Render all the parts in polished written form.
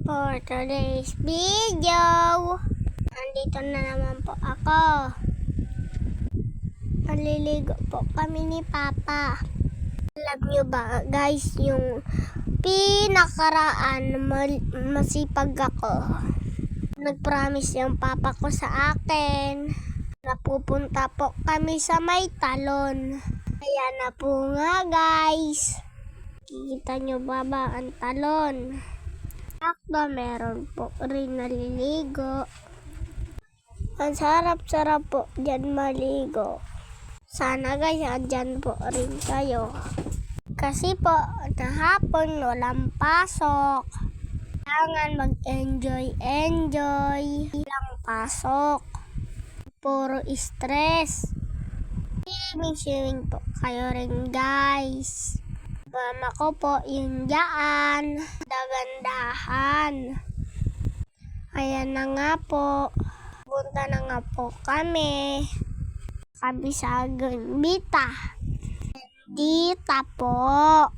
For today's video, andito na naman po ako. Maliligo po kami ni Papa. Alam nyo ba guys, yung pinakaraan masipag ako. Nag-promise yung Papa ko sa akin na pupunta po kami sa may talon. Kaya na po nga guys. Kikita nyo ba ang talon? Sakto, meron po rin naliligo. Ang sarap-sarap po dyan maligo. Sana guys, dyan po rin kayo. Kasi po, hapon walang pasok. Kailangan mag-enjoy. Walang pasok. Puro stress. Swimming po kayo rin guys. Mama ko po yung dyan. Dagandahan. Ayan na nga po. Punta na nga po kami. Kabisagan Bita. Dita po.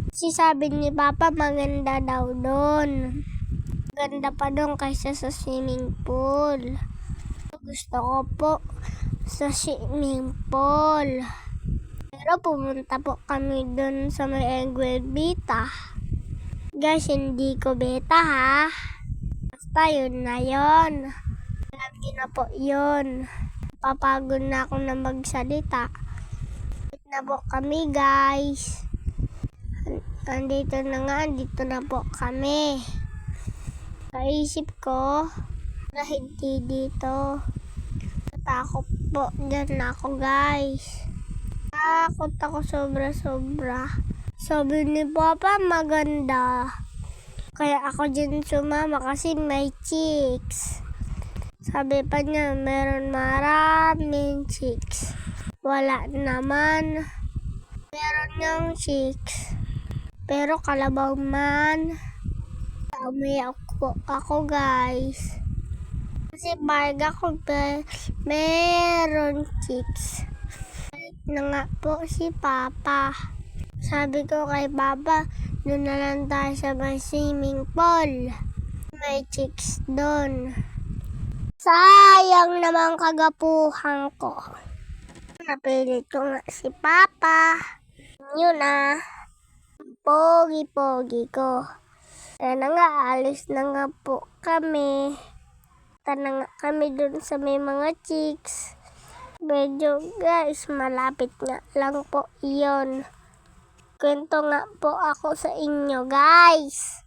Kasi sabi ni Papa maganda daw doon. Ganda pa doon kaysa sa swimming pool. Gusto ko po sa swimming pool. Pero pumunta po kami doon sa may Bita. Guys, hindi ko beta ha. Basta yun na yun. Alam niyo na po yun. Papagod na ako na magsalita. Na po kami guys. Andito na po kami. Naisip ko na hindi dito. Natakot po dyan ako guys. Takot ako sobra-sobra. Sabi ni Papa maganda. Kaya ako dyan sumama kasi may chicks. Sabi pa niya meron maraming chicks. Wala naman. Meron yung chicks. Pero kalabaw man. Umiyak po ako guys. Kasi barga ko meron chicks. Na nga po si Papa. Sabi ko kay Papa, doon na lang tayo sa may swimming pool. May chicks doon. Sayang naman kagapuhan ko. Napilit ko nga si Papa. Yun na. Pogi-pogi ko. Kaya na nga, alis na nga po kami. Tana nga kami doon sa may mga chicks. Medyo guys, malapit nga lang po iyon. Kwento nga po ako sa inyo guys.